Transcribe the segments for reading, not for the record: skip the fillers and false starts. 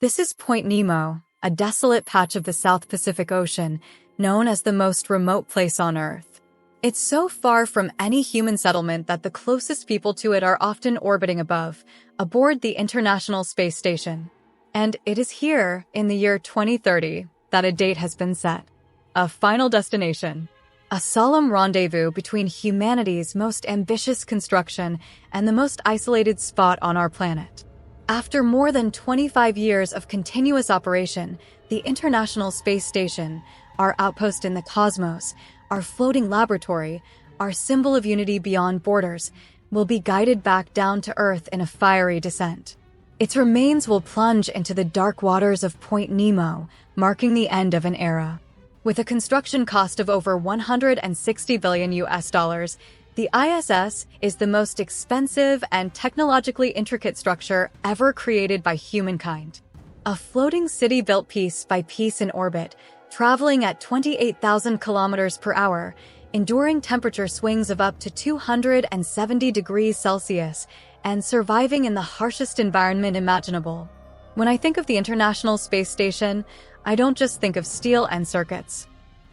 This is Point Nemo, a desolate patch of the South Pacific Ocean, known as the most remote place on Earth. It's so far from any human settlement that the closest people to it are often orbiting above, aboard the International Space Station. And it is here, in the year 2030, that a date has been set. A final destination. A solemn rendezvous between humanity's most ambitious construction and the most isolated spot on our planet. After more than 25 years of continuous operation, the International Space Station, our outpost in the cosmos, our floating laboratory, our symbol of unity beyond borders, will be guided back down to Earth in a fiery descent. Its remains will plunge into the dark waters of Point Nemo, marking the end of an era. With a construction cost of over $160 billion, the ISS is the most expensive and technologically intricate structure ever created by humankind. A floating city built piece by piece in orbit, traveling at 28,000 kilometers per hour, enduring temperature swings of up to 270 degrees Celsius, and surviving in the harshest environment imaginable. When I think of the International Space Station, I don't just think of steel and circuits.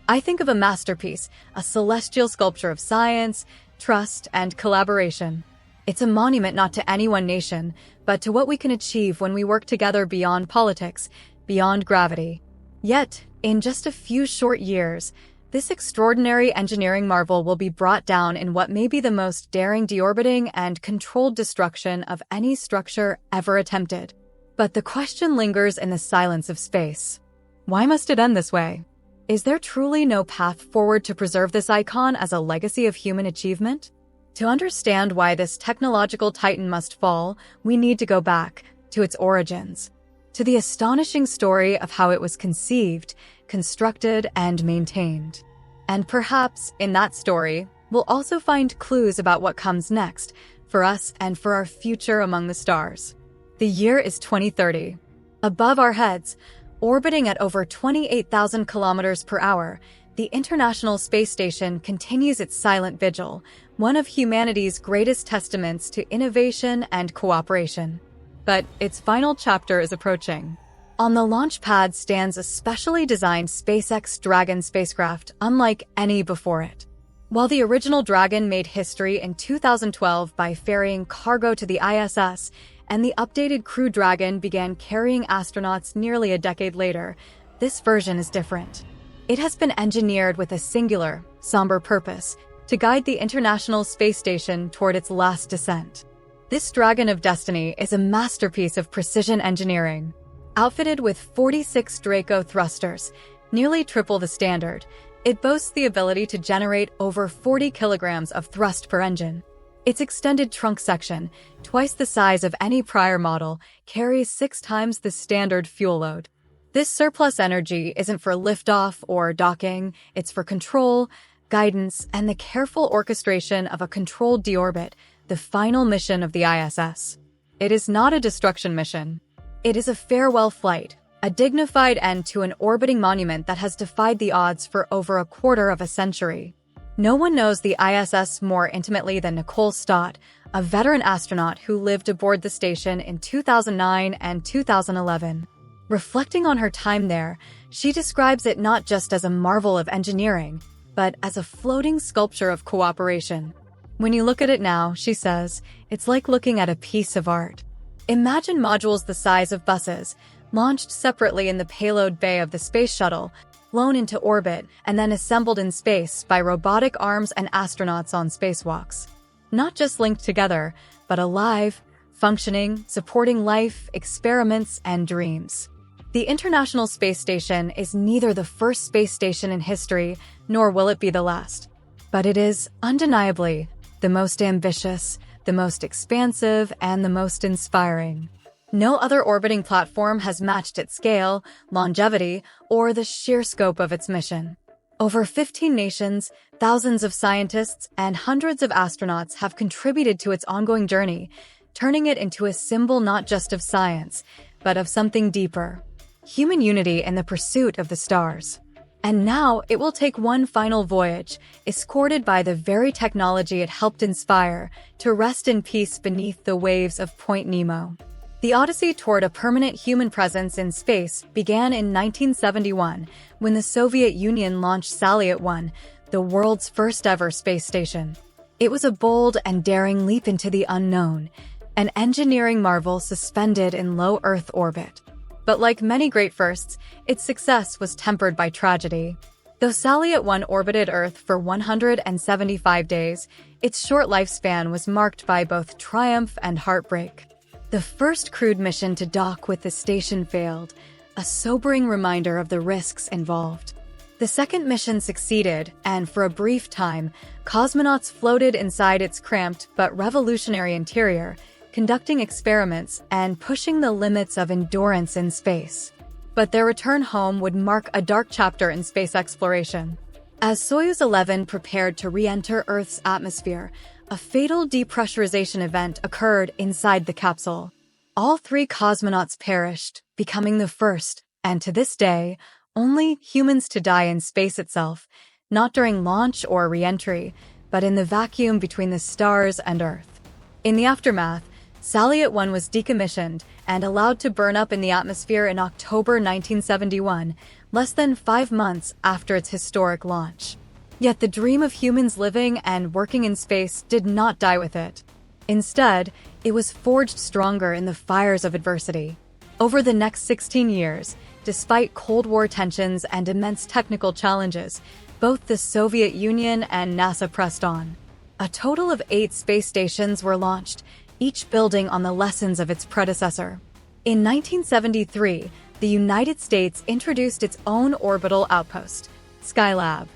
I think of a masterpiece, a celestial sculpture of science, trust, and collaboration. It's a monument not to any one nation, but to what we can achieve when we work together beyond politics, beyond gravity. Yet, in just a few short years, this extraordinary engineering marvel will be brought down in what may be the most daring deorbiting and controlled destruction of any structure ever attempted. But the question lingers in the silence of space. Why must it end this way? Is there truly no path forward to preserve this icon as a legacy of human achievement? To understand why this technological titan must fall, we need to go back to its origins, to the astonishing story of how it was conceived, constructed, and maintained. And perhaps, in that story, we'll also find clues about what comes next, for us and for our future among the stars. The year is 2030. Above our heads, orbiting at over 28,000 kilometers per hour, the International Space Station continues its silent vigil, one of humanity's greatest testaments to innovation and cooperation. But its final chapter is approaching. On the launch pad stands a specially designed SpaceX Dragon spacecraft, unlike any before it. While the original Dragon made history in 2012 by ferrying cargo to the ISS, and the updated Crew Dragon began carrying astronauts nearly a decade later, this version is different. It has been engineered with a singular, somber purpose to guide the International Space Station toward its last descent. This Dragon of Destiny is a masterpiece of precision engineering. Outfitted with 46 Draco thrusters, nearly triple the standard, it boasts the ability to generate over 40 kilograms of thrust per engine. Its extended trunk section, twice the size of any prior model, carries 6 times the standard fuel load. This surplus energy isn't for liftoff or docking, it's for control, guidance, and the careful orchestration of a controlled deorbit, the final mission of the ISS. It is not a destruction mission. It is a farewell flight, a dignified end to an orbiting monument that has defied the odds for over a quarter of a century. No one knows the ISS more intimately than Nicole Stott, a veteran astronaut who lived aboard the station in 2009 and 2011. Reflecting on her time there, she describes it not just as a marvel of engineering, but as a floating sculpture of cooperation. When you look at it now, she says, it's like looking at a piece of art. Imagine modules the size of buses, launched separately in the payload bay of the space shuttle, flown into orbit, and then assembled in space by robotic arms and astronauts on spacewalks. Not just linked together, but alive, functioning, supporting life, experiments, and dreams. The International Space Station is neither the first space station in history, nor will it be the last. But it is, undeniably, the most ambitious, the most expansive, and the most inspiring. No other orbiting platform has matched its scale, longevity, or the sheer scope of its mission. Over 15 nations, thousands of scientists, and hundreds of astronauts have contributed to its ongoing journey, turning it into a symbol not just of science, but of something deeper: human unity in the pursuit of the stars. And now it will take one final voyage, escorted by the very technology it helped inspire, to rest in peace beneath the waves of Point Nemo. The odyssey toward a permanent human presence in space began in 1971 when the Soviet Union launched Salyut 1, the world's first-ever space station. It was a bold and daring leap into the unknown, an engineering marvel suspended in low Earth orbit. But like many great firsts, its success was tempered by tragedy. Though Salyut 1 orbited Earth for 175 days, its short lifespan was marked by both triumph and heartbreak. The first crewed mission to dock with the station failed, a sobering reminder of the risks involved. The second mission succeeded, and for a brief time, cosmonauts floated inside its cramped but revolutionary interior, conducting experiments and pushing the limits of endurance in space. But their return home would mark a dark chapter in space exploration. As Soyuz 11 prepared to re-enter Earth's atmosphere, a fatal depressurization event occurred inside the capsule. All 3 cosmonauts perished, becoming the first, and to this day, only humans to die in space itself, not during launch or re-entry, but in the vacuum between the stars and Earth. In the aftermath, Salyut 1 was decommissioned and allowed to burn up in the atmosphere in October 1971, less than 5 months after its historic launch. Yet the dream of humans living and working in space did not die with it. Instead, it was forged stronger in the fires of adversity. Over the next 16 years, despite Cold War tensions and immense technical challenges, both the Soviet Union and NASA pressed on. A total of 8 space stations were launched, each building on the lessons of its predecessor. In 1973, the United States introduced its own orbital outpost, Skylab.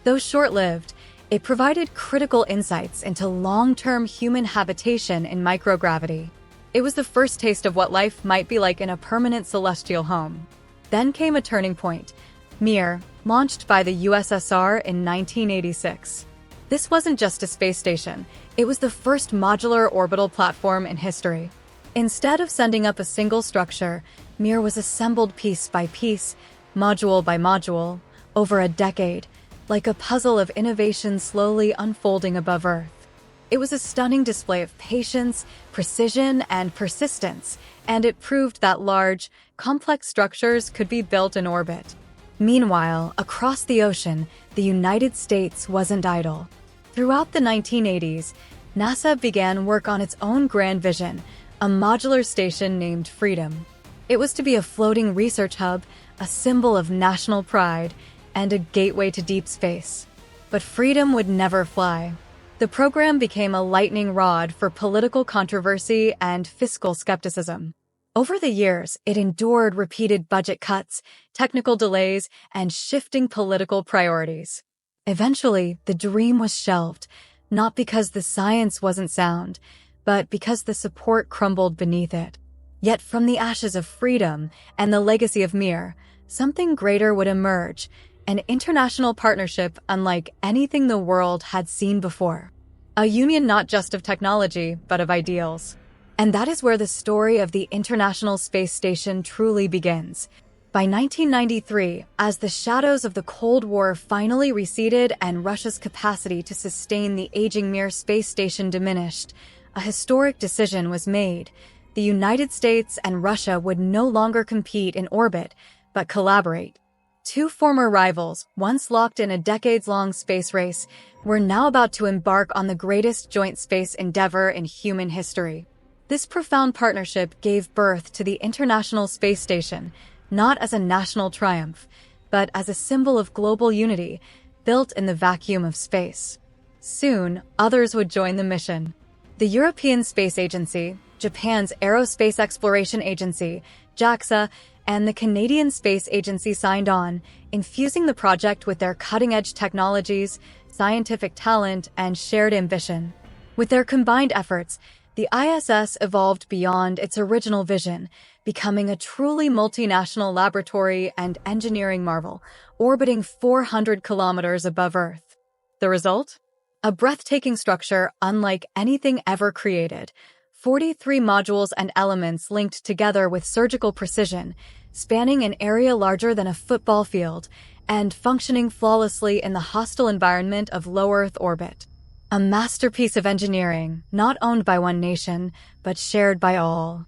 Though short-lived, it provided critical insights into long-term human habitation in microgravity. It was the first taste of what life might be like in a permanent celestial home. Then came a turning point, Mir, launched by the USSR in 1986. This wasn't just a space station, it was the first modular orbital platform in history. Instead of sending up a single structure, Mir was assembled piece by piece, module by module, over a decade, like a puzzle of innovation slowly unfolding above Earth. It was a stunning display of patience, precision, and persistence, and it proved that large, complex structures could be built in orbit. Meanwhile, across the ocean, the United States wasn't idle. Throughout the 1980s, NASA began work on its own grand vision, a modular station named Freedom. It was to be a floating research hub, a symbol of national pride, and a gateway to deep space. But Freedom would never fly. The program became a lightning rod for political controversy and fiscal skepticism. Over the years, it endured repeated budget cuts, technical delays, and shifting political priorities. Eventually, the dream was shelved, not because the science wasn't sound, but because the support crumbled beneath it. Yet from the ashes of Freedom and the legacy of Mir, something greater would emerge, an international partnership unlike anything the world had seen before. A union not just of technology, but of ideals. And that is where the story of the International Space Station truly begins. By 1993, as the shadows of the Cold War finally receded and Russia's capacity to sustain the aging Mir space station diminished, a historic decision was made. The United States and Russia would no longer compete in orbit, but collaborate. 2 former rivals, once locked in a decades-long space race, were now about to embark on the greatest joint space endeavor in human history. This profound partnership gave birth to the International Space Station, not as a national triumph, but as a symbol of global unity, built in the vacuum of space. Soon, others would join the mission. The European Space Agency, Japan's Aerospace Exploration Agency, JAXA, and the Canadian Space Agency signed on, infusing the project with their cutting-edge technologies, scientific talent, and shared ambition. With their combined efforts, the ISS evolved beyond its original vision, becoming a truly multinational laboratory and engineering marvel, orbiting 400 kilometers above Earth. The result? A breathtaking structure unlike anything ever created. 43 modules and elements linked together with surgical precision, spanning an area larger than a football field, and functioning flawlessly in the hostile environment of low Earth orbit. A masterpiece of engineering, not owned by one nation, but shared by all.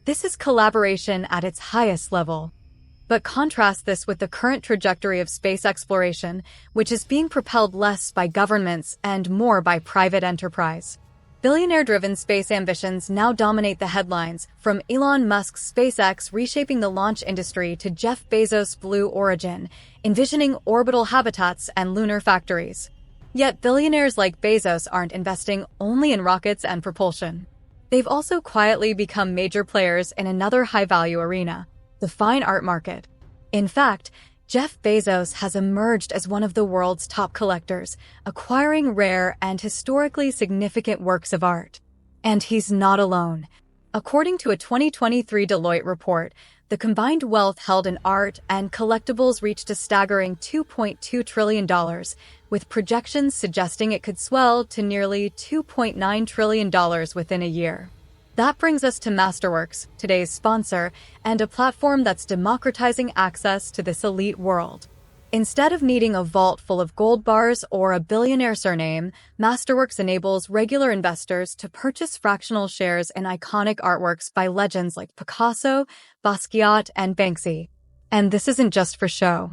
This is collaboration at its highest level. But contrast this with the current trajectory of space exploration, which is being propelled less by governments and more by private enterprise. Billionaire-driven space ambitions now dominate the headlines, from Elon Musk's SpaceX reshaping the launch industry to Jeff Bezos' Blue Origin, envisioning orbital habitats and lunar factories. Yet billionaires like Bezos aren't investing only in rockets and propulsion. They've also quietly become major players in another high-value arena, the fine art market. In fact, Jeff Bezos has emerged as one of the world's top collectors, acquiring rare and historically significant works of art. And he's not alone. According to a 2023 Deloitte report, the combined wealth held in art and collectibles reached a staggering $2.2 trillion, with projections suggesting it could swell to nearly $2.9 trillion within a year. That brings us to Masterworks, today's sponsor, and a platform that's democratizing access to this elite world. Instead of needing a vault full of gold bars or a billionaire surname, Masterworks enables regular investors to purchase fractional shares in iconic artworks by legends like Picasso, Basquiat, and Banksy. And this isn't just for show.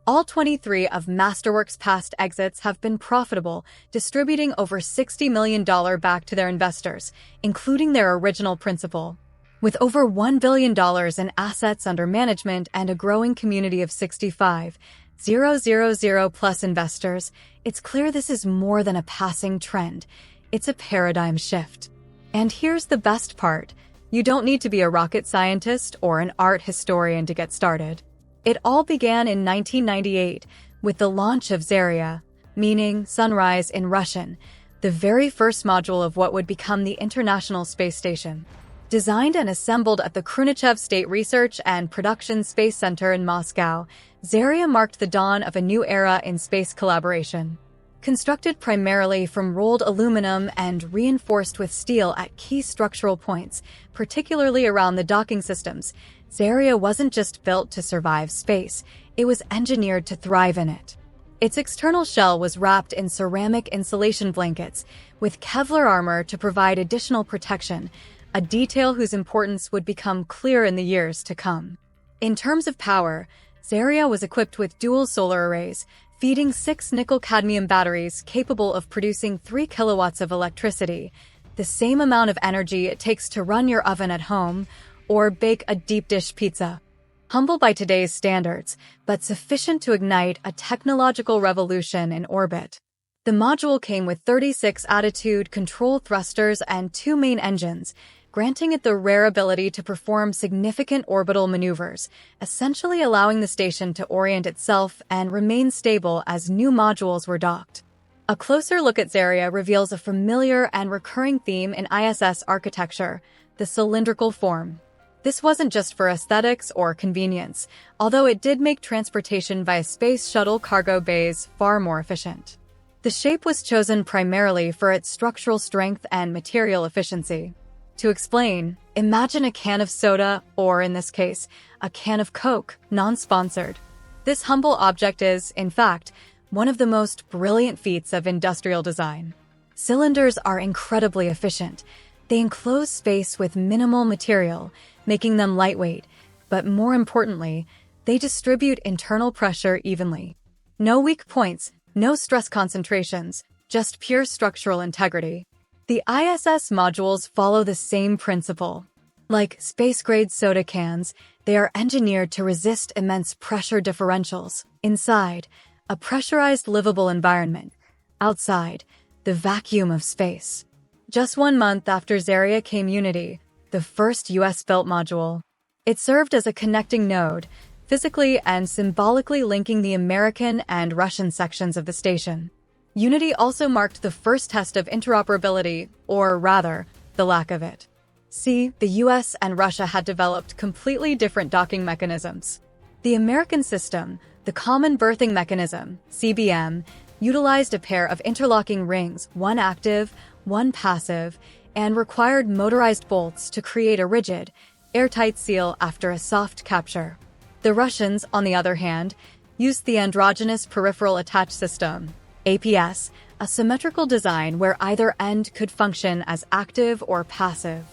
All 23 of Masterworks' past exits have been profitable, distributing over $60 million back to their investors, including their original principal. With over $1 billion in assets under management and a growing community of 65,000+ investors, it's clear this is more than a passing trend. It's a paradigm shift. And here's the best part. You don't need to be a rocket scientist or an art historian to get started. It all began in 1998 with the launch of Zarya, meaning sunrise in Russian, the very first module of what would become the International Space Station. Designed and assembled at the Khrunichev State Research and Production Space Center in Moscow, Zarya marked the dawn of a new era in space collaboration. Constructed primarily from rolled aluminum and reinforced with steel at key structural points, particularly around the docking systems, Zarya wasn't just built to survive space, it was engineered to thrive in it. Its external shell was wrapped in ceramic insulation blankets, with Kevlar armor to provide additional protection, a detail whose importance would become clear in the years to come. In terms of power, Zarya was equipped with dual solar arrays, feeding 6 nickel-cadmium batteries capable of producing 3 kilowatts of electricity, the same amount of energy it takes to run your oven at home or bake a deep-dish pizza. Humble by today's standards, but sufficient to ignite a technological revolution in orbit. The module came with 36 attitude control thrusters and 2 main engines, granting it the rare ability to perform significant orbital maneuvers, essentially allowing the station to orient itself and remain stable as new modules were docked. A closer look at Zarya reveals a familiar and recurring theme in ISS architecture, the cylindrical form. This wasn't just for aesthetics or convenience, although it did make transportation via space shuttle cargo bays far more efficient. The shape was chosen primarily for its structural strength and material efficiency. To explain, imagine a can of soda, or in this case, a can of Coke, non-sponsored. This humble object is, in fact, one of the most brilliant feats of industrial design. Cylinders are incredibly efficient. They enclose space with minimal material, making them lightweight, but more importantly, they distribute internal pressure evenly. No weak points, no stress concentrations, just pure structural integrity. The ISS modules follow the same principle. Like space-grade soda cans, they are engineered to resist immense pressure differentials. Inside, a pressurized livable environment. Outside, the vacuum of space. Just 1 month after Zarya came Unity, the first US-built module. It served as a connecting node, physically and symbolically linking the American and Russian sections of the station. Unity also marked the first test of interoperability, or rather, the lack of it. See, the US and Russia had developed completely different docking mechanisms. The American system, the Common Berthing Mechanism, CBM, utilized a pair of interlocking rings, one active, one passive, and required motorized bolts to create a rigid, airtight seal after a soft capture. The Russians, on the other hand, used the Androgynous Peripheral Attach System, APS, a symmetrical design where either end could function as active or passive.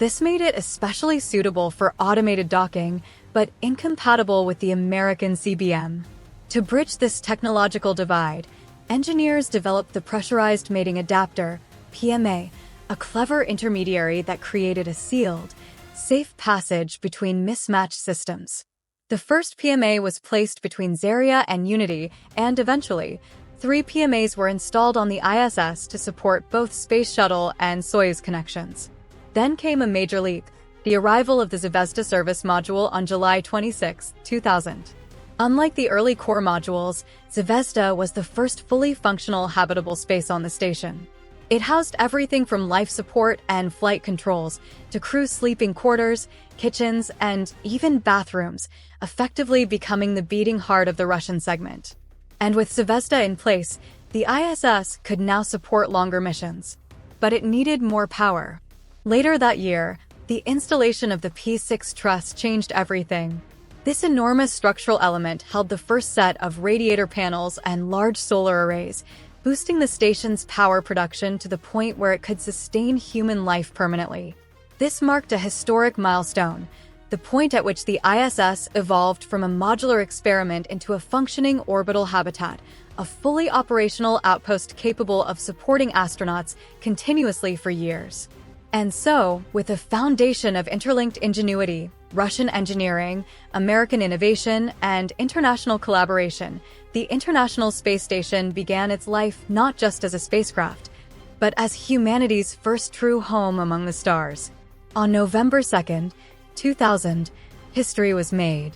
This made it especially suitable for automated docking, but incompatible with the American CBM. To bridge this technological divide, engineers developed the pressurized mating adapter, PMA, a clever intermediary that created a sealed, safe passage between mismatched systems. The first PMA was placed between Zarya and Unity, and eventually, 3 PMAs were installed on the ISS to support both Space Shuttle and Soyuz connections. Then came a major leap, the arrival of the Zvezda service module on July 26, 2000. Unlike the early core modules, Zvezda was the first fully functional habitable space on the station. It housed everything from life support and flight controls to crew sleeping quarters, kitchens, and even bathrooms, effectively becoming the beating heart of the Russian segment. And with Zvezda in place, the ISS could now support longer missions. But it needed more power. Later that year, the installation of the P6 truss changed everything. This enormous structural element held the first set of radiator panels and large solar arrays, boosting the station's power production to the point where it could sustain human life permanently. This marked a historic milestone, the point at which the ISS evolved from a modular experiment into a functioning orbital habitat, a fully operational outpost capable of supporting astronauts continuously for years. And so, with a foundation of interlinked ingenuity, Russian engineering, American innovation, and international collaboration, the International Space Station began its life not just as a spacecraft, but as humanity's first true home among the stars. On November 2, 2000, history was made.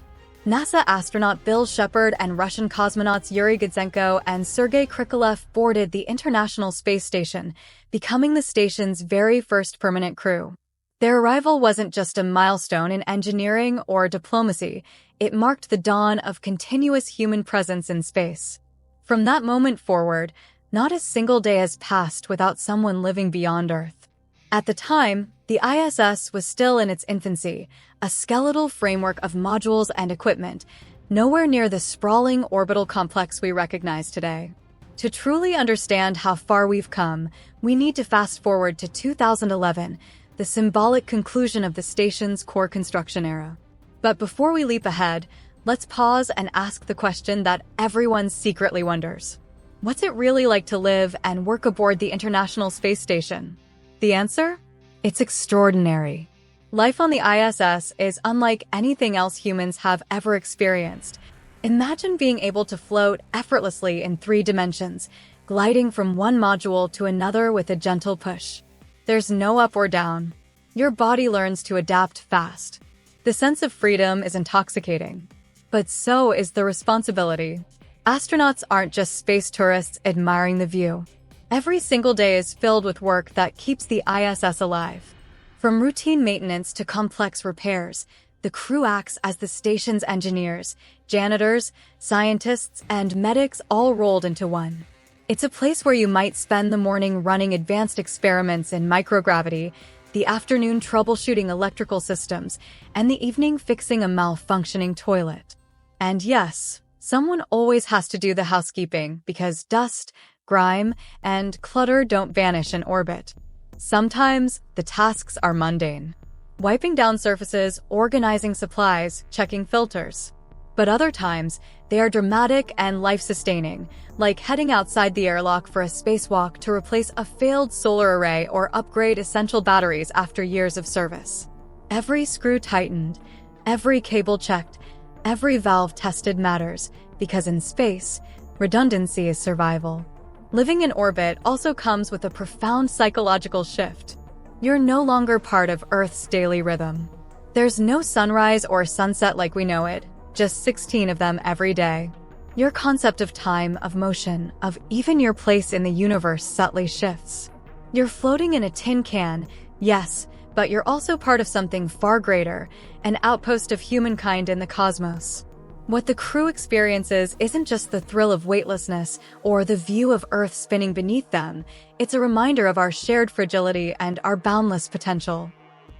NASA astronaut Bill Shepard and Russian cosmonauts Yuri Gudzenko and Sergei Krikalev boarded the International Space Station, becoming the station's very first permanent crew. Their arrival wasn't just a milestone in engineering or diplomacy, it marked the dawn of continuous human presence in space. From that moment forward, not a single day has passed without someone living beyond Earth. At the time, the ISS was still in its infancy, a skeletal framework of modules and equipment, nowhere near the sprawling orbital complex we recognize today. To truly understand how far we've come, we need to fast forward to 2011, the symbolic conclusion of the station's core construction era. But before we leap ahead, let's pause and ask the question that everyone secretly wonders. What's it really like to live and work aboard the International Space Station? The answer? It's extraordinary. Life on the ISS is unlike anything else humans have ever experienced. Imagine being able to float effortlessly in 3 dimensions, gliding from one module to another with a gentle push. There's no up or down. Your body learns to adapt fast. The sense of freedom is intoxicating. But so is the responsibility. Astronauts aren't just space tourists admiring the view. Every single day is filled with work that keeps the ISS alive. From routine maintenance to complex repairs, the crew acts as the station's engineers, janitors, scientists, and medics all rolled into one. It's a place where you might spend the morning running advanced experiments in microgravity, the afternoon troubleshooting electrical systems, and the evening fixing a malfunctioning toilet. And yes, someone always has to do the housekeeping because dust, grime, and clutter don't vanish in orbit. Sometimes, the tasks are mundane. Wiping down surfaces, organizing supplies, checking filters. But other times, they are dramatic and life-sustaining, like heading outside the airlock for a spacewalk to replace a failed solar array or upgrade essential batteries after years of service. Every screw tightened, every cable checked, every valve tested matters, because in space, redundancy is survival. Living in orbit also comes with a profound psychological shift. You're no longer part of Earth's daily rhythm. There's no sunrise or sunset like we know it, just 16 of them every day. Your concept of time, of motion, of even your place in the universe subtly shifts. You're floating in a tin can, yes, but you're also part of something far greater, an outpost of humankind in the cosmos. What the crew experiences isn't just the thrill of weightlessness or the view of Earth spinning beneath them, it's a reminder of our shared fragility and our boundless potential.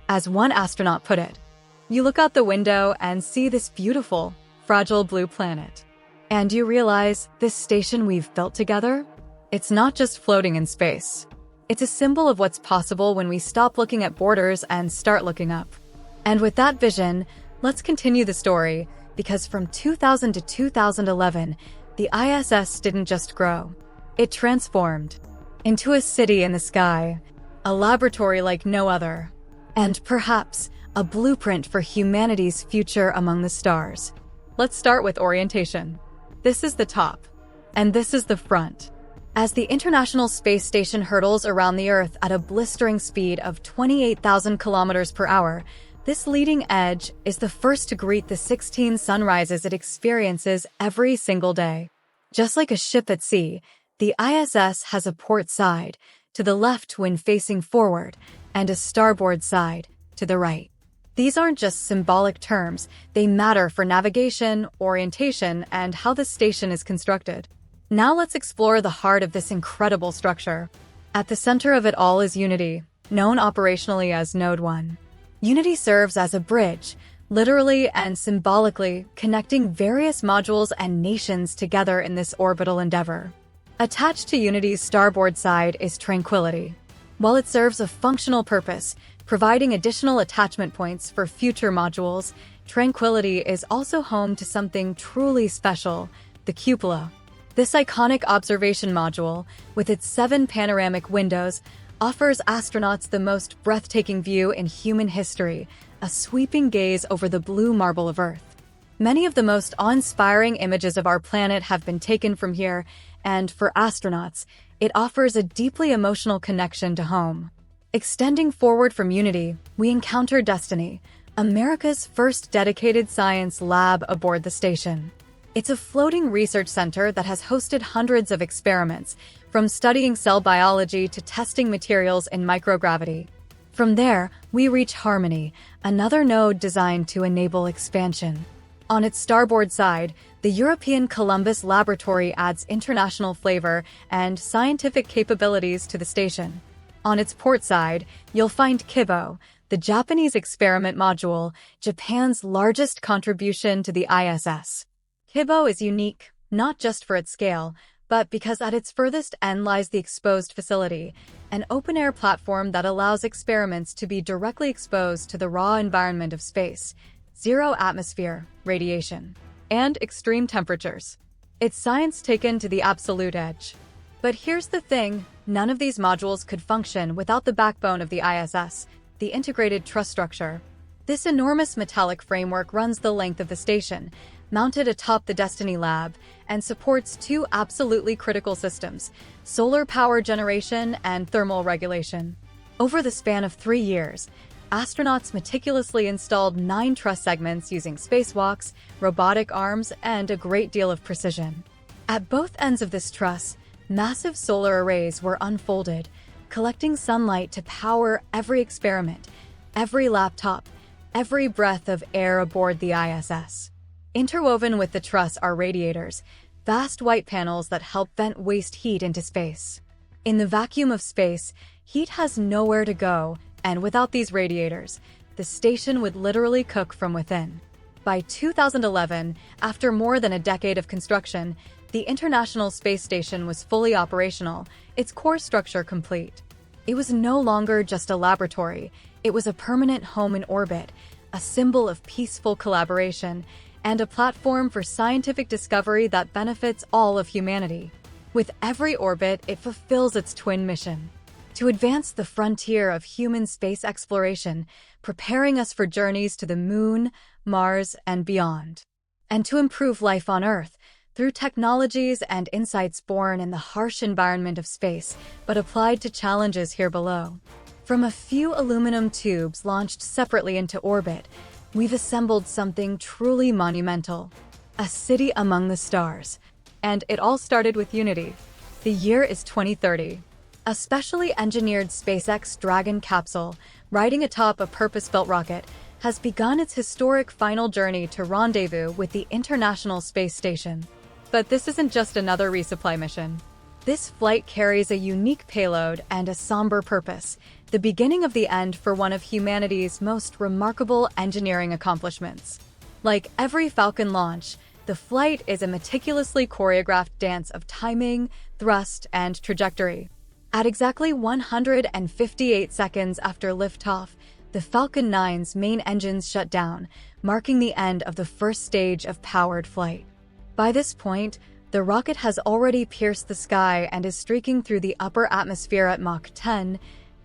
As one astronaut put it, you look out the window and see this beautiful, fragile blue planet. And you realize this station we've built together? It's not just floating in space. It's a symbol of what's possible when we stop looking at borders and start looking up. And with that vision, let's continue the story, because from 2000 to 2011, the ISS didn't just grow. It transformed into a city in the sky, a laboratory like no other, and perhaps a blueprint for humanity's future among the stars. Let's start with orientation. This is the top, and this is the front. As the International Space Station hurtles around the Earth at a blistering speed of 28,000 kilometers per hour, this leading edge is the first to greet the 16 sunrises it experiences every single day. Just like a ship at sea, the ISS has a port side, to the left when facing forward, and a starboard side, to the right. These aren't just symbolic terms, they matter for navigation, orientation, and how the station is constructed. Now let's explore the heart of this incredible structure. At the center of it all is Unity, known operationally as Node 1. Unity serves as a bridge, literally and symbolically connecting various modules and nations together in this orbital endeavor. Attached to Unity's starboard side is Tranquility. While it serves a functional purpose, providing additional attachment points for future modules, Tranquility is also home to something truly special, the cupola. This iconic observation module, with its 7 panoramic windows, offers astronauts the most breathtaking view in human history, a sweeping gaze over the blue marble of Earth. Many of the most awe-inspiring images of our planet have been taken from here, and for astronauts, it offers a deeply emotional connection to home. Extending forward from Unity, we encounter Destiny, America's first dedicated science lab aboard the station. It's a floating research center that has hosted hundreds of experiments, from studying cell biology to testing materials in microgravity. From there, we reach Harmony, another node designed to enable expansion. On its starboard side, the European Columbus Laboratory adds international flavor and scientific capabilities to the station. On its port side, you'll find Kibo, the Japanese experiment module, Japan's largest contribution to the ISS. Kibo is unique, not just for its scale, but because at its furthest end lies the exposed facility, an open-air platform that allows experiments to be directly exposed to the raw environment of space, zero atmosphere, radiation, and extreme temperatures. It's science taken to the absolute edge. But here's the thing, none of these modules could function without the backbone of the ISS, the integrated truss structure. This enormous metallic framework runs the length of the station, mounted atop the Destiny Lab, and supports 2 absolutely critical systems, solar power generation and thermal regulation. Over the span of 3 years, astronauts meticulously installed 9 truss segments using spacewalks, robotic arms, and a great deal of precision. At both ends of this truss, massive solar arrays were unfolded, collecting sunlight to power every experiment, every laptop, every breath of air aboard the ISS. Interwoven with the truss are radiators, vast white panels that help vent waste heat into space. In the vacuum of space, heat has nowhere to go, and without these radiators, the station would literally cook from within. By 2011, after more than a decade of construction, the International Space Station was fully operational, its core structure complete. It was no longer just a laboratory, it was a permanent home in orbit, a symbol of peaceful collaboration, and a platform for scientific discovery that benefits all of humanity. With every orbit, it fulfills its twin mission: to advance the frontier of human space exploration, preparing us for journeys to the Moon, Mars, and beyond, and to improve life on Earth through technologies and insights born in the harsh environment of space, but applied to challenges here below. From a few aluminum tubes launched separately into orbit, we've assembled something truly monumental, a city among the stars. And it all started with Unity. The year is 2030. A specially engineered SpaceX Dragon capsule, riding atop a purpose-built rocket, has begun its historic final journey to rendezvous with the International Space Station. But this isn't just another resupply mission. This flight carries a unique payload and a somber purpose, the beginning of the end for one of humanity's most remarkable engineering accomplishments. Like every Falcon launch, the flight is a meticulously choreographed dance of timing, thrust, and trajectory. At exactly 158 seconds after liftoff, the Falcon 9's main engines shut down, marking the end of the first stage of powered flight. By this point, the rocket has already pierced the sky and is streaking through the upper atmosphere at Mach 10,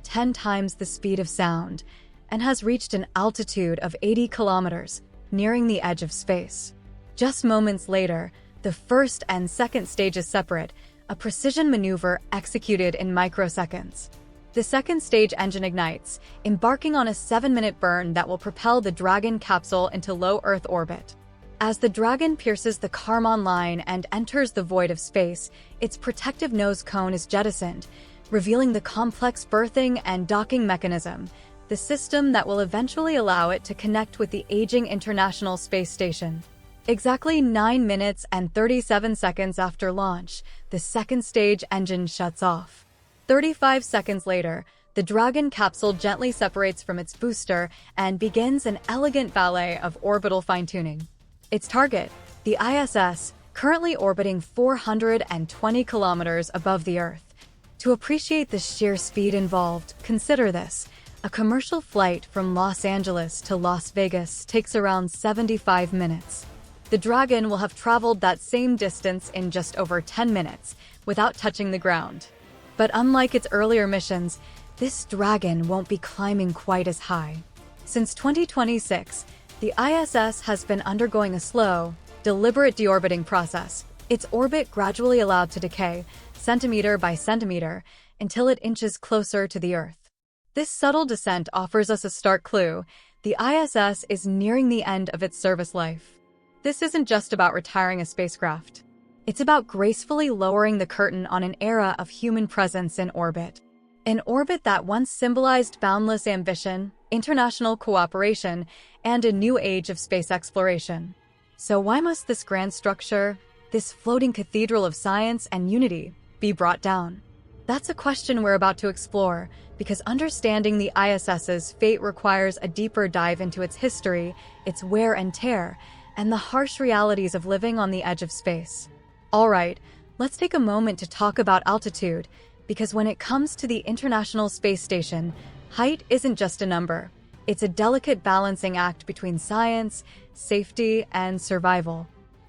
10 times the speed of sound, and has reached an altitude of 80 kilometers, nearing the edge of space. Just moments later, the first and second stages separate, a precision maneuver executed in microseconds. The second stage engine ignites, embarking on a 7-minute burn that will propel the Dragon capsule into low Earth orbit. As the Dragon pierces the Kármán line and enters the void of space, its protective nose cone is jettisoned, revealing the complex berthing and docking mechanism, the system that will eventually allow it to connect with the aging International Space Station. Exactly 9 minutes and 37 seconds after launch, the second stage engine shuts off. 35 seconds later, the Dragon capsule gently separates from its booster and begins an elegant ballet of orbital fine-tuning. Its target, the ISS, currently orbiting 420 kilometers above the Earth. To appreciate the sheer speed involved, consider this. A commercial flight from Los Angeles to Las Vegas takes around 75 minutes. The Dragon will have traveled that same distance in just over 10 minutes, without touching the ground. But unlike its earlier missions, this Dragon won't be climbing quite as high. Since 2026, the ISS has been undergoing a slow, deliberate deorbiting process, its orbit gradually allowed to decay, centimeter by centimeter, until it inches closer to the Earth. This subtle descent offers us a stark clue. The ISS is nearing the end of its service life. This isn't just about retiring a spacecraft. It's about gracefully lowering the curtain on an era of human presence in orbit. An orbit that once symbolized boundless ambition, international cooperation, and a new age of space exploration. So why must this grand structure, this floating cathedral of science and unity, be brought down? That's a question we're about to explore, because understanding the ISS's fate requires a deeper dive into its history, its wear and tear, and the harsh realities of living on the edge of space. All right, let's take a moment to talk about altitude, because when it comes to the International Space Station, height isn't just a number. It's a delicate balancing act between science, safety, and survival.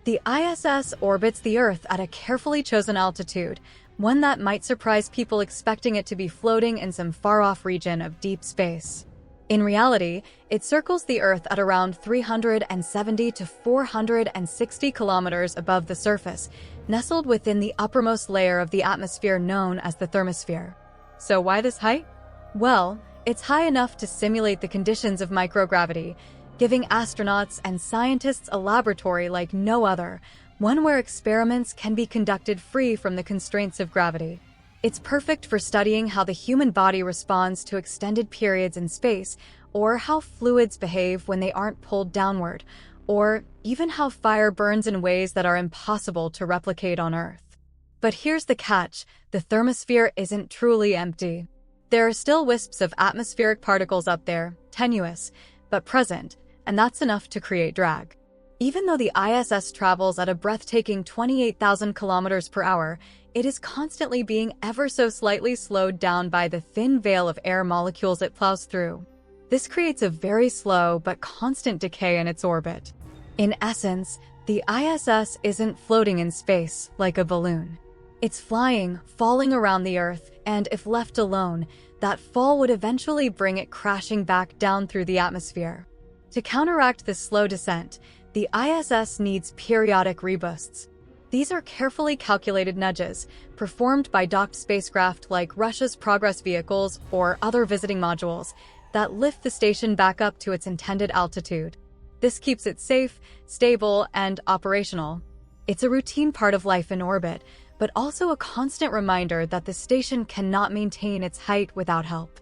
The ISS orbits the Earth at a carefully chosen altitude, one that might surprise people expecting it to be floating in some far-off region of deep space. In reality, it circles the Earth at around 370 to 460 kilometers above the surface, nestled within the uppermost layer of the atmosphere known as the thermosphere. So why this height? Well, it's high enough to simulate the conditions of microgravity, giving astronauts and scientists a laboratory like no other, one where experiments can be conducted free from the constraints of gravity. It's perfect for studying how the human body responds to extended periods in space, or how fluids behave when they aren't pulled downward, or even how fire burns in ways that are impossible to replicate on Earth. But here's the catch: the thermosphere isn't truly empty. There are still wisps of atmospheric particles up there, tenuous, but present, and that's enough to create drag. Even though the ISS travels at a breathtaking 28,000 kilometers per hour, it is constantly being ever so slightly slowed down by the thin veil of air molecules it plows through. This creates a very slow but constant decay in its orbit. In essence, the ISS isn't floating in space like a balloon. It's flying, falling around the Earth, and if left alone, that fall would eventually bring it crashing back down through the atmosphere. To counteract this slow descent, the ISS needs periodic reboosts. These are carefully calculated nudges, performed by docked spacecraft like Russia's Progress vehicles or other visiting modules, that lift the station back up to its intended altitude. This keeps it safe, stable, and operational. It's a routine part of life in orbit, but also a constant reminder that the station cannot maintain its height without help.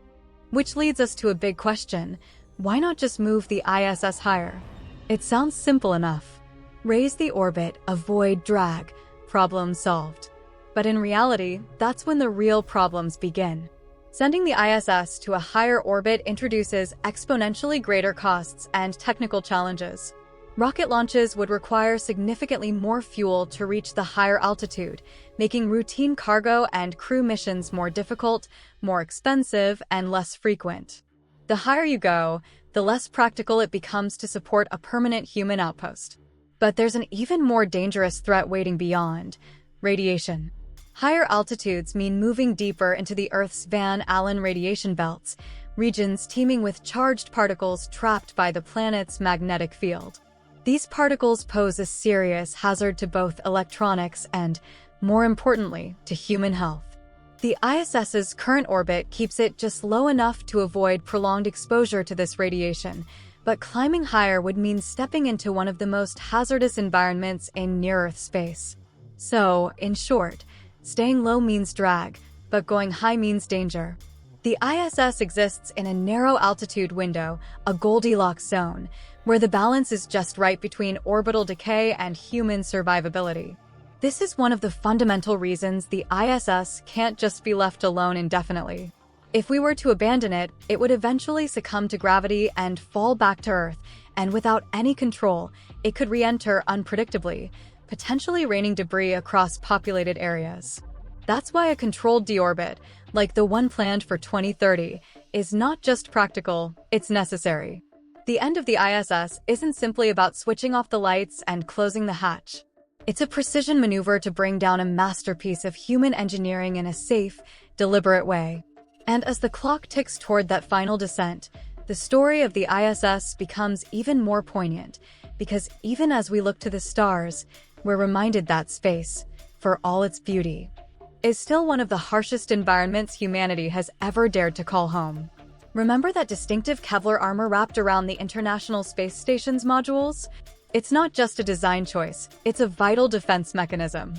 Which leads us to a big question: why not just move the ISS higher? It sounds simple enough. Raise the orbit, avoid drag, problem solved. But in reality, that's when the real problems begin. Sending the ISS to a higher orbit introduces exponentially greater costs and technical challenges. Rocket launches would require significantly more fuel to reach the higher altitude, making routine cargo and crew missions more difficult, more expensive, and less frequent. The higher you go, the less practical it becomes to support a permanent human outpost. But there's an even more dangerous threat waiting beyond: radiation. Higher altitudes mean moving deeper into the Earth's Van Allen radiation belts, regions teeming with charged particles trapped by the planet's magnetic field. These particles pose a serious hazard to both electronics and, more importantly, to human health. The ISS's current orbit keeps it just low enough to avoid prolonged exposure to this radiation, but climbing higher would mean stepping into one of the most hazardous environments in near-Earth space. So, in short, staying low means drag, but going high means danger. The ISS exists in a narrow altitude window, a Goldilocks zone, where the balance is just right between orbital decay and human survivability. This is one of the fundamental reasons the ISS can't just be left alone indefinitely. If we were to abandon it, it would eventually succumb to gravity and fall back to Earth, and without any control, it could re-enter unpredictably, potentially raining debris across populated areas. That's why a controlled deorbit, like the one planned for 2030, is not just practical, it's necessary. The end of the ISS isn't simply about switching off the lights and closing the hatch. It's a precision maneuver to bring down a masterpiece of human engineering in a safe, deliberate way. And as the clock ticks toward that final descent, the story of the ISS becomes even more poignant, because even as we look to the stars, we're reminded that space, for all its beauty, is still one of the harshest environments humanity has ever dared to call home. Remember that distinctive Kevlar armor wrapped around the International Space Station's modules? It's not just a design choice, it's a vital defense mechanism.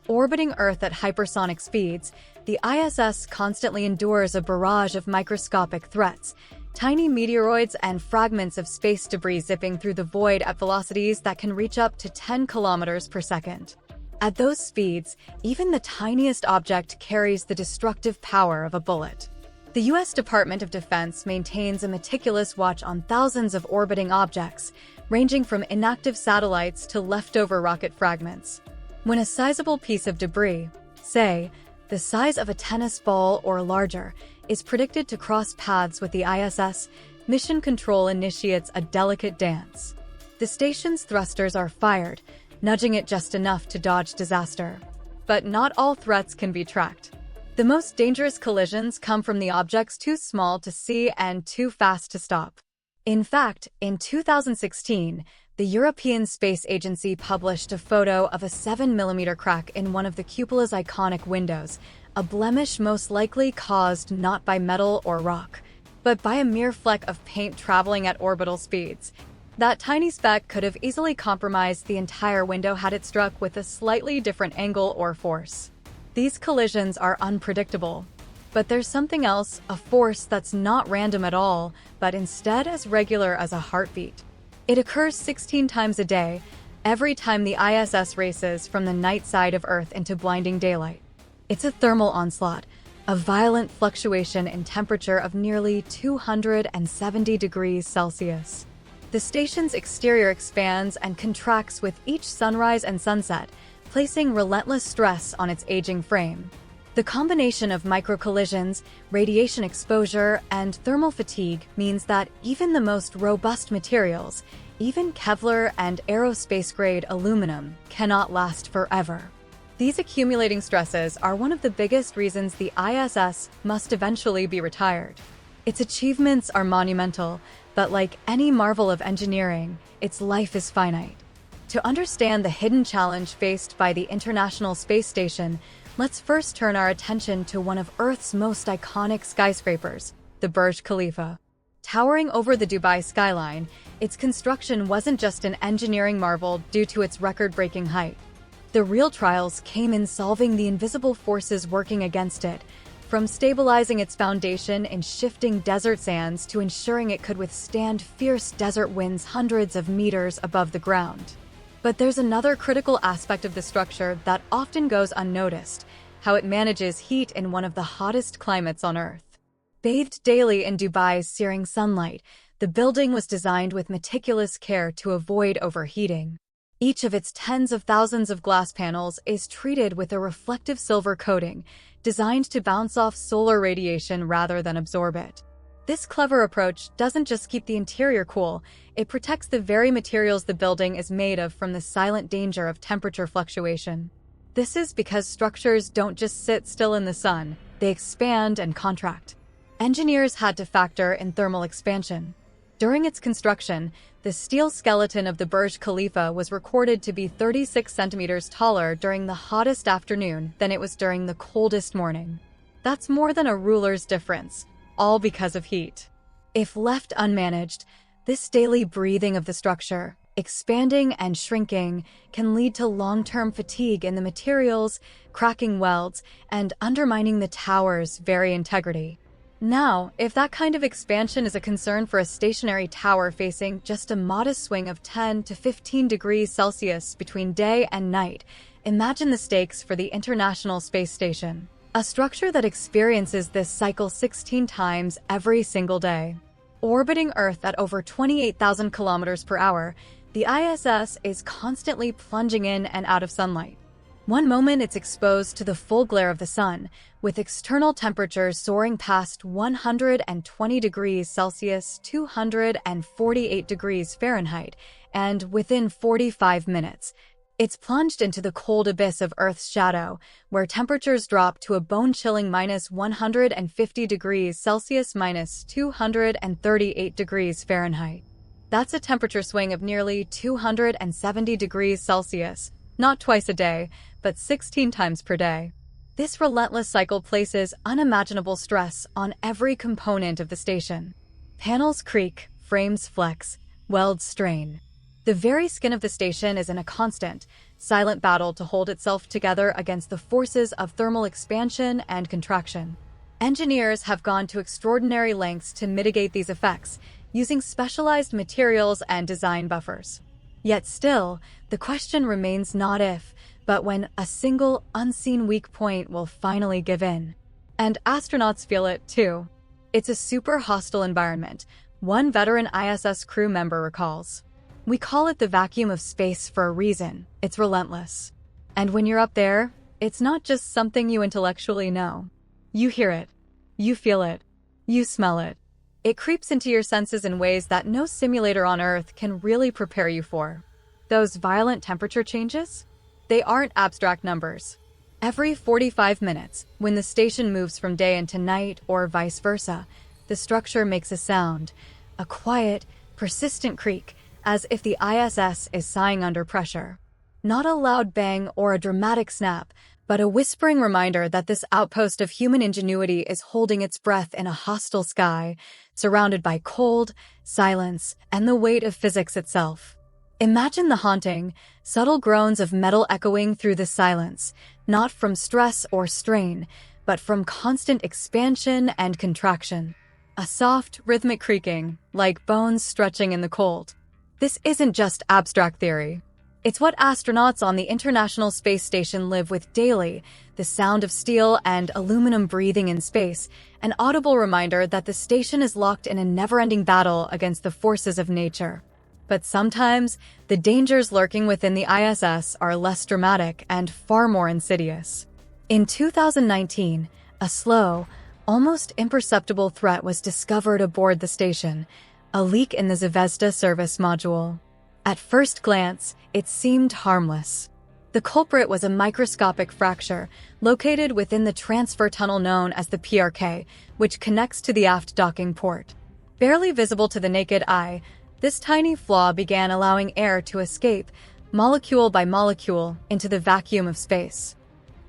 Orbiting Earth at hypersonic speeds, the ISS constantly endures a barrage of microscopic threats, tiny meteoroids and fragments of space debris zipping through the void at velocities that can reach up to 10 kilometers per second. At those speeds, even the tiniest object carries the destructive power of a bullet. The U.S. Department of Defense maintains a meticulous watch on thousands of orbiting objects, ranging from inactive satellites to leftover rocket fragments. When a sizable piece of debris, say, the size of a tennis ball or larger, is predicted to cross paths with the ISS, Mission Control initiates a delicate dance. The station's thrusters are fired, nudging it just enough to dodge disaster. But not all threats can be tracked. The most dangerous collisions come from the objects too small to see and too fast to stop. In fact, in 2016, the European Space Agency published a photo of a 7mm crack in one of the cupola's iconic windows, a blemish most likely caused not by metal or rock, but by a mere fleck of paint traveling at orbital speeds. That tiny speck could have easily compromised the entire window had it struck with a slightly different angle or force. These collisions are unpredictable. But there's something else, a force that's not random at all, but instead as regular as a heartbeat. It occurs 16 times a day, every time the ISS races from the night side of Earth into blinding daylight. It's a thermal onslaught, a violent fluctuation in temperature of nearly 270 degrees Celsius. The station's exterior expands and contracts with each sunrise and sunset, placing relentless stress on its aging frame. The combination of microcollisions, radiation exposure, and thermal fatigue means that even the most robust materials, even Kevlar and aerospace-grade aluminum, cannot last forever. These accumulating stresses are one of the biggest reasons the ISS must eventually be retired. Its achievements are monumental, but like any marvel of engineering, its life is finite. To understand the hidden challenge faced by the International Space Station, let's first turn our attention to one of Earth's most iconic skyscrapers, the Burj Khalifa. Towering over the Dubai skyline, its construction wasn't just an engineering marvel due to its record-breaking height. The real trials came in solving the invisible forces working against it, from stabilizing its foundation in shifting desert sands to ensuring it could withstand fierce desert winds hundreds of meters above the ground. But there's another critical aspect of the structure that often goes unnoticed: how it manages heat in one of the hottest climates on Earth. Bathed daily in Dubai's searing sunlight, The building was designed with meticulous care to avoid overheating. Each of its tens of thousands of glass panels is treated with a reflective silver coating, designed to bounce off solar radiation rather than absorb it. This clever approach doesn't just keep the interior cool, it protects the very materials the building is made of from the silent danger of temperature fluctuation. This is because structures don't just sit still in the sun, they expand and contract. Engineers had to factor in thermal expansion. During its construction, the steel skeleton of the Burj Khalifa was recorded to be 36 centimeters taller during the hottest afternoon than it was during the coldest morning. That's more than a ruler's difference, all because of heat. If left unmanaged, this daily breathing of the structure, expanding and shrinking, can lead to long-term fatigue in the materials, cracking welds, and undermining the tower's very integrity. Now, if that kind of expansion is a concern for a stationary tower facing just a modest swing of 10 to 15 degrees Celsius between day and night, imagine the stakes for the International Space Station, a structure that experiences this cycle 16 times every single day. Orbiting Earth at over 28,000 kilometers per hour, the ISS is constantly plunging in and out of sunlight. One moment it's exposed to the full glare of the sun, with external temperatures soaring past 120 degrees Celsius, 248 degrees Fahrenheit, and within 45 minutes, it's plunged into the cold abyss of Earth's shadow, where temperatures drop to a bone-chilling minus 150 degrees Celsius, minus 238 degrees Fahrenheit. That's a temperature swing of nearly 270 degrees Celsius, not twice a day, but 16 times per day. This relentless cycle places unimaginable stress on every component of the station. Panels creak, frames flex, welds strain. The very skin of the station is in a constant, silent battle to hold itself together against the forces of thermal expansion and contraction. Engineers have gone to extraordinary lengths to mitigate these effects, using specialized materials and design buffers. Yet still, the question remains not if, but when a single, unseen weak point will finally give in. And astronauts feel it, too. It's a super hostile environment, one veteran ISS crew member recalls. We call it the vacuum of space for a reason. It's relentless. And when you're up there, it's not just something you intellectually know. You hear it. You feel it. You smell it. It creeps into your senses in ways that no simulator on Earth can really prepare you for. Those violent temperature changes? They aren't abstract numbers. Every 45 minutes, when the station moves from day into night or vice versa, the structure makes a sound, a quiet, persistent creak, as if the ISS is sighing under pressure. Not a loud bang or a dramatic snap, but a whispering reminder that this outpost of human ingenuity is holding its breath in a hostile sky, surrounded by cold, silence, and the weight of physics itself. Imagine the haunting, subtle groans of metal echoing through the silence, not from stress or strain, but from constant expansion and contraction. A soft, rhythmic creaking, like bones stretching in the cold. This isn't just abstract theory. It's what astronauts on the International Space Station live with daily, the sound of steel and aluminum breathing in space, an audible reminder that the station is locked in a never-ending battle against the forces of nature. But sometimes, the dangers lurking within the ISS are less dramatic and far more insidious. In 2019, a slow, almost imperceptible threat was discovered aboard the station, a leak in the Zvezda service module. At first glance, it seemed harmless. The culprit was a microscopic fracture located within the transfer tunnel known as the PRK, which connects to the aft docking port. Barely visible to the naked eye, this tiny flaw began allowing air to escape, molecule by molecule, into the vacuum of space.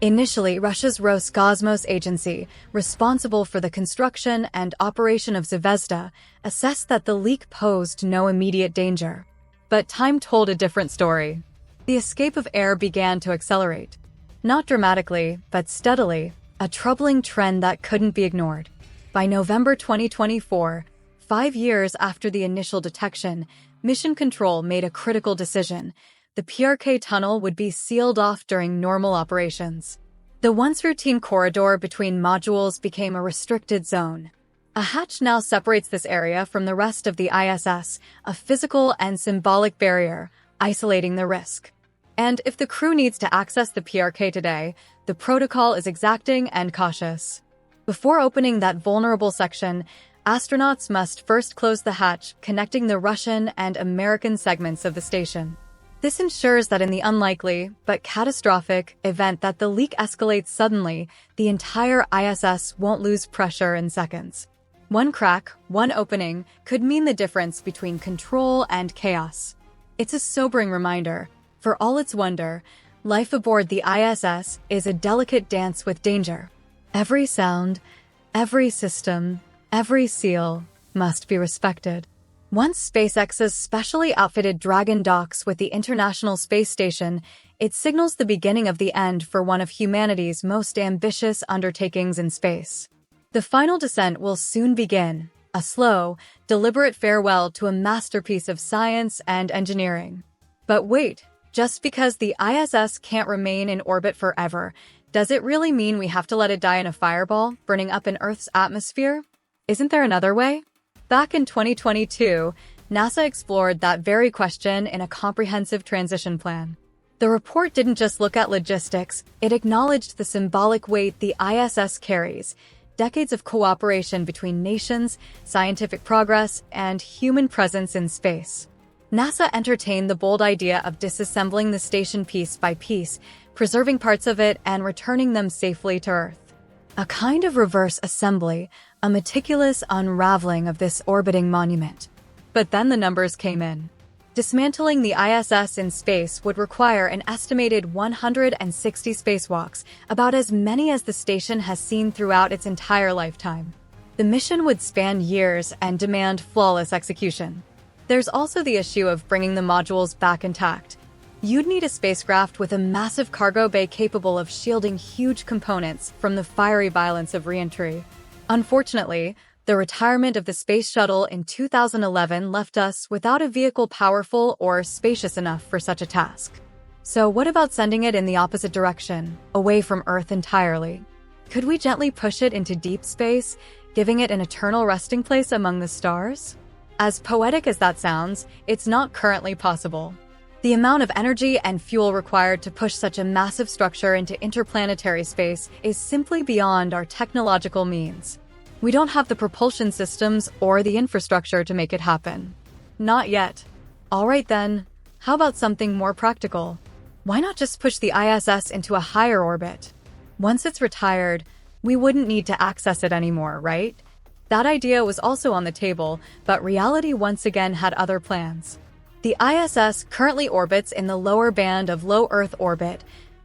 Initially, Russia's Roscosmos agency, responsible for the construction and operation of Zvezda, assessed that the leak posed no immediate danger. But time told a different story. The escape of air began to accelerate. Not dramatically, but steadily, a troubling trend that couldn't be ignored. By November 2024, 5 years after the initial detection, Mission Control made a critical decision. The PRK tunnel would be sealed off during normal operations. The once routine corridor between modules became a restricted zone. A hatch now separates this area from the rest of the ISS, a physical and symbolic barrier, isolating the risk. And if the crew needs to access the PRK today, the protocol is exacting and cautious. Before opening that vulnerable section, astronauts must first close the hatch, connecting the Russian and American segments of the station. This ensures that in the unlikely, but catastrophic, event that the leak escalates suddenly, the entire ISS won't lose pressure in seconds. One crack, one opening, could mean the difference between control and chaos. It's a sobering reminder. For all its wonder, life aboard the ISS is a delicate dance with danger. Every sound, every system, every seal must be respected. Once SpaceX's specially outfitted Dragon docks with the International Space Station, it signals the beginning of the end for one of humanity's most ambitious undertakings in space. The final descent will soon begin, a slow, deliberate farewell to a masterpiece of science and engineering. But wait, just because the ISS can't remain in orbit forever, does it really mean we have to let it die in a fireball, burning up in Earth's atmosphere? Isn't there another way? Back in 2022, NASA explored that very question in a comprehensive transition plan. The report didn't just look at logistics, it acknowledged the symbolic weight the ISS carries, decades of cooperation between nations, scientific progress, and human presence in space. NASA entertained the bold idea of disassembling the station piece by piece, preserving parts of it and returning them safely to Earth. A kind of reverse assembly, a meticulous unraveling of this orbiting monument. But then the numbers came in. Dismantling the ISS in space would require an estimated 160 spacewalks, about as many as the station has seen throughout its entire lifetime. The mission would span years and demand flawless execution. There's also the issue of bringing the modules back intact. You'd need a spacecraft with a massive cargo bay capable of shielding huge components from the fiery violence of re-entry. Unfortunately, the retirement of the Space Shuttle in 2011 left us without a vehicle powerful or spacious enough for such a task. So what about sending it in the opposite direction, away from Earth entirely? Could we gently push it into deep space, giving it an eternal resting place among the stars? As poetic as that sounds, it's not currently possible. The amount of energy and fuel required to push such a massive structure into interplanetary space is simply beyond our technological means. We don't have the propulsion systems or the infrastructure to make it happen. Not yet. All right then, how about something more practical? Why not just push the ISS into a higher orbit? Once it's retired, we wouldn't need to access it anymore, right? That idea was also on the table, but reality once again had other plans. The ISS currently orbits in the lower band of low Earth orbit,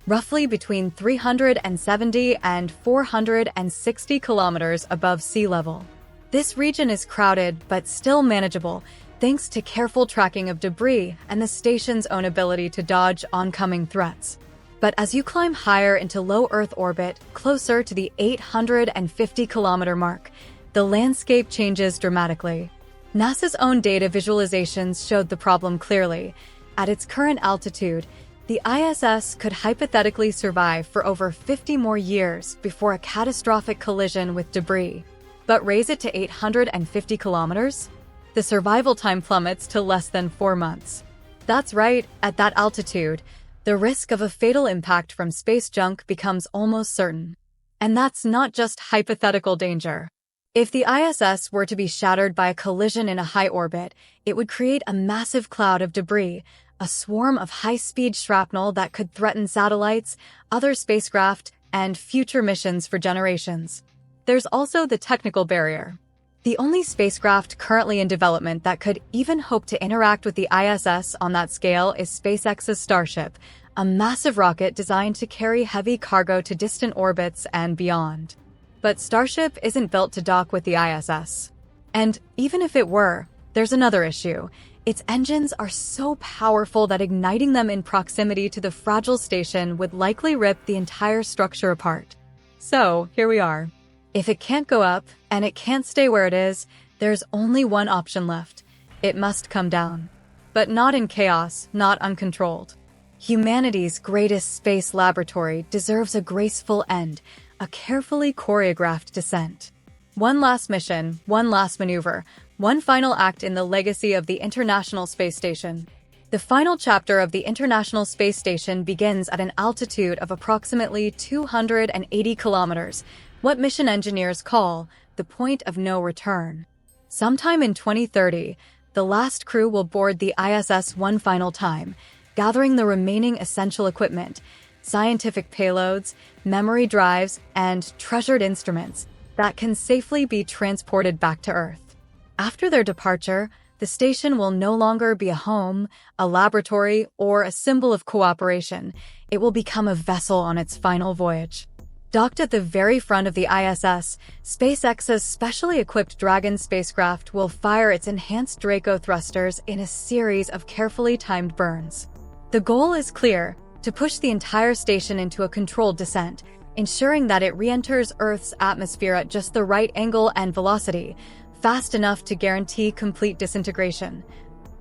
roughly between 370 and 460 kilometers above sea level. This region is crowded but still manageable, thanks to careful tracking of debris and the station's own ability to dodge oncoming threats. But as you climb higher into low Earth orbit, closer to the 850-kilometer mark, the landscape changes dramatically. NASA's own data visualizations showed the problem clearly. At its current altitude, the ISS could hypothetically survive for over 50 more years before a catastrophic collision with debris. But raise it to 850 kilometers? The survival time plummets to less than 4 months. That's right, at that altitude, the risk of a fatal impact from space junk becomes almost certain. And that's not just hypothetical danger. If the ISS were to be shattered by a collision in a high orbit, it would create a massive cloud of debris, a swarm of high-speed shrapnel that could threaten satellites, other spacecraft, and future missions for generations. There's also the technical barrier. The only spacecraft currently in development that could even hope to interact with the ISS on that scale is SpaceX's Starship, a massive rocket designed to carry heavy cargo to distant orbits and beyond. But Starship isn't built to dock with the ISS. And even if it were, there's another issue. Its engines are so powerful that igniting them in proximity to the fragile station would likely rip the entire structure apart. So, here we are. If it can't go up, and it can't stay where it is, there's only one option left. It must come down. But not in chaos, not uncontrolled. Humanity's greatest space laboratory deserves a graceful end, a carefully choreographed descent. One last mission, one last maneuver, one final act in the legacy of the International Space Station. The final chapter of the International Space Station begins at an altitude of approximately 280 kilometers, what mission engineers call the point of no return. Sometime in 2030, the last crew will board the ISS one final time, gathering the remaining essential equipment, scientific payloads, memory drives, and treasured instruments that can safely be transported back to Earth. After their departure, the station will no longer be a home, a laboratory, or a symbol of cooperation. It will become a vessel on its final voyage. Docked at the very front of the ISS, SpaceX's specially equipped Dragon spacecraft will fire its enhanced Draco thrusters in a series of carefully timed burns. The goal is clear: to push the entire station into a controlled descent, ensuring that it re-enters Earth's atmosphere at just the right angle and velocity, fast enough to guarantee complete disintegration,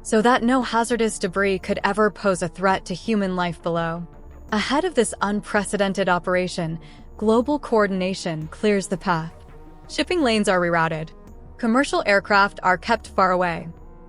so that no hazardous debris could ever pose a threat to human life below. Ahead of this unprecedented operation, global coordination clears the path. Shipping lanes are rerouted. Commercial aircraft are kept far away.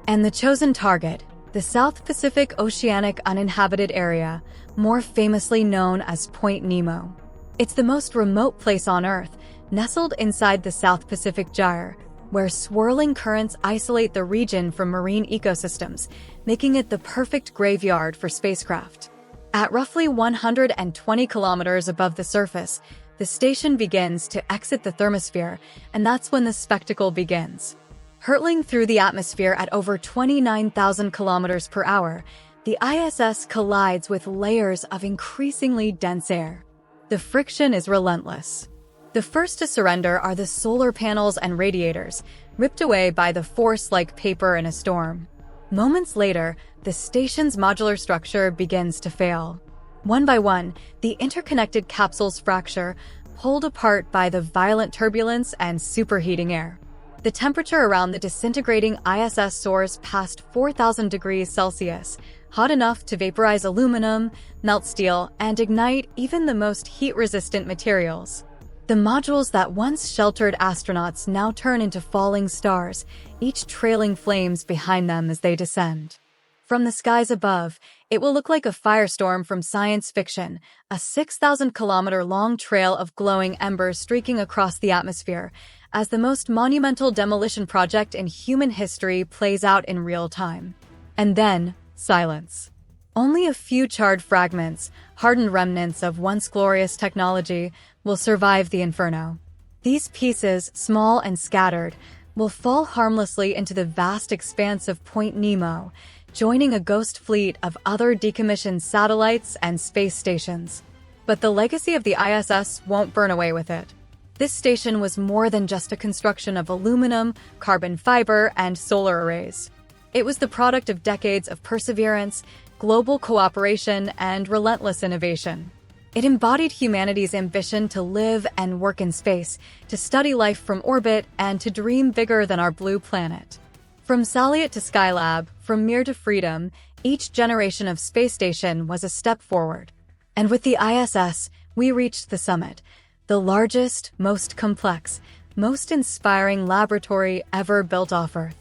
And the chosen target, the South Pacific Oceanic Uninhabited Area, more famously known as Point Nemo. It's the most remote place on Earth, nestled inside the South Pacific Gyre, where swirling currents isolate the region from marine ecosystems, making it the perfect graveyard for spacecraft. At roughly 120 kilometers above the surface, the station begins to exit the thermosphere, and that's when the spectacle begins. Hurtling through the atmosphere at over 29,000 kilometers per hour, the ISS collides with layers of increasingly dense air. The friction is relentless. The first to surrender are the solar panels and radiators, ripped away by the force like paper in a storm. Moments later, the station's modular structure begins to fail. One by one, the interconnected capsules fracture, pulled apart by the violent turbulence and superheating air. The temperature around the disintegrating ISS soars past 4,000 degrees Celsius, hot enough to vaporize aluminum, melt steel, and ignite even the most heat-resistant materials. The modules that once sheltered astronauts now turn into falling stars, each trailing flames behind them as they descend. From the skies above, it will look like a firestorm from science fiction, a 6,000-kilometer-long trail of glowing embers streaking across the atmosphere, as the most monumental demolition project in human history plays out in real time. And then, silence. Only a few charred fragments, hardened remnants of once glorious technology, will survive the inferno. These pieces, small and scattered, will fall harmlessly into the vast expanse of Point Nemo, joining a ghost fleet of other decommissioned satellites and space stations. But the legacy of the ISS won't burn away with it. This station was more than just a construction of aluminum, carbon fiber, and solar arrays. It was the product of decades of perseverance, global cooperation, and relentless innovation. It embodied humanity's ambition to live and work in space, to study life from orbit, and to dream bigger than our blue planet. From Salyut to Skylab, from Mir to freedom, each generation of space station was a step forward. And with the ISS, we reached the summit, the largest, most complex, most inspiring laboratory ever built off Earth.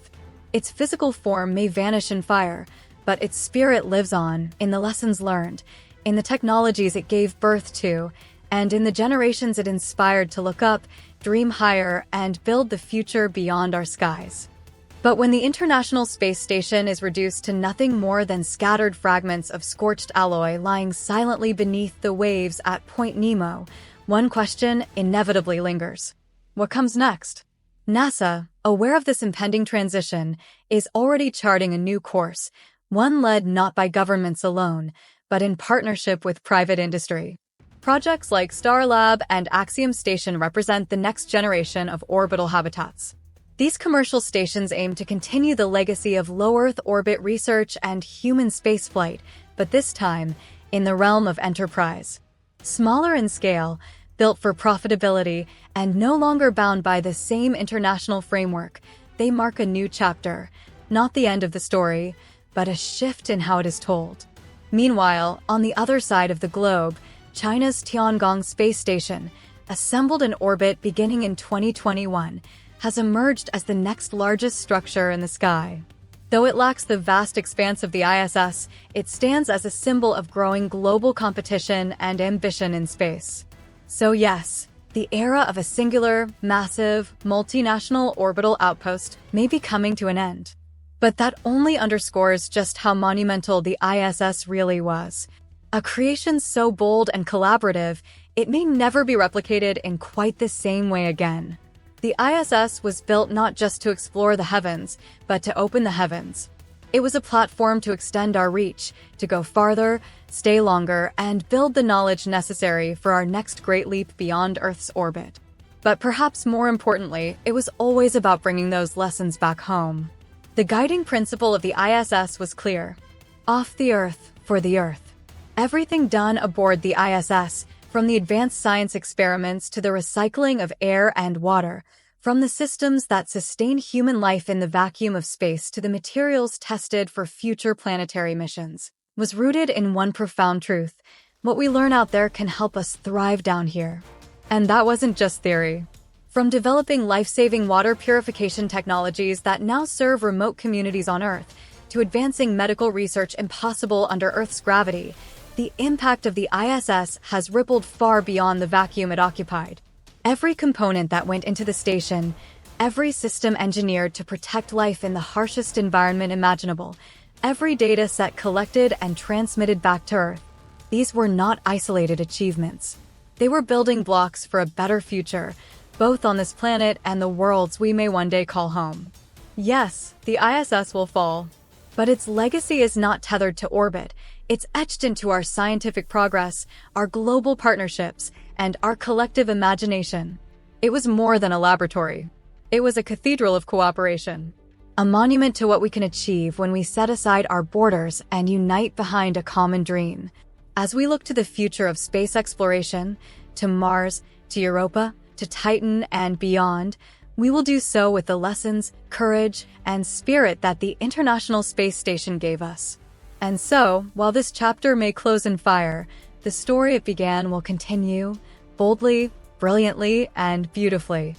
Its physical form may vanish in fire, but its spirit lives on in the lessons learned, in the technologies it gave birth to, and in the generations it inspired to look up, dream higher, and build the future beyond our skies. But when the International Space Station is reduced to nothing more than scattered fragments of scorched alloy lying silently beneath the waves at Point Nemo, one question inevitably lingers. What comes next? NASA, aware of this impending transition, is already charting a new course, one led not by governments alone, but in partnership with private industry. Projects like Starlab and Axiom Station represent the next generation of orbital habitats. These commercial stations aim to continue the legacy of low-Earth orbit research and human spaceflight, but this time, in the realm of enterprise. Smaller in scale, built for profitability, and no longer bound by the same international framework, they mark a new chapter, not the end of the story, but a shift in how it is told. Meanwhile, on the other side of the globe, China's Tiangong space station, assembled in orbit beginning in 2021, has emerged as the next largest structure in the sky. Though it lacks the vast expanse of the ISS, it stands as a symbol of growing global competition and ambition in space. So yes, the era of a singular, massive, multinational orbital outpost may be coming to an end. But that only underscores just how monumental the ISS really was. A creation so bold and collaborative, it may never be replicated in quite the same way again. The ISS was built not just to explore the heavens, but to open the heavens. It was a platform to extend our reach, to go farther, stay longer, and build the knowledge necessary for our next great leap beyond Earth's orbit. But perhaps more importantly, it was always about bringing those lessons back home. The guiding principle of the ISS was clear: off the Earth, for the Earth. Everything done aboard the ISS, from the advanced science experiments to the recycling of air and water, from the systems that sustain human life in the vacuum of space to the materials tested for future planetary missions, was rooted in one profound truth: what we learn out there can help us thrive down here. And that wasn't just theory. From developing life-saving water purification technologies that now serve remote communities on Earth, to advancing medical research impossible under Earth's gravity, the impact of the ISS has rippled far beyond the vacuum it occupied. Every component that went into the station, every system engineered to protect life in the harshest environment imaginable, every data set collected and transmitted back to Earth, these were not isolated achievements. They were building blocks for a better future, both on this planet and the worlds we may one day call home. Yes, the ISS will fall, but its legacy is not tethered to orbit. It's etched into our scientific progress, our global partnerships, and our collective imagination. It was more than a laboratory. It was a cathedral of cooperation, a monument to what we can achieve when we set aside our borders and unite behind a common dream. As we look to the future of space exploration, to Mars, to Europa, to Titan, and beyond, we will do so with the lessons, courage, and spirit that the International Space Station gave us. And so, while this chapter may close in fire, the story it began will continue, boldly, brilliantly, and beautifully.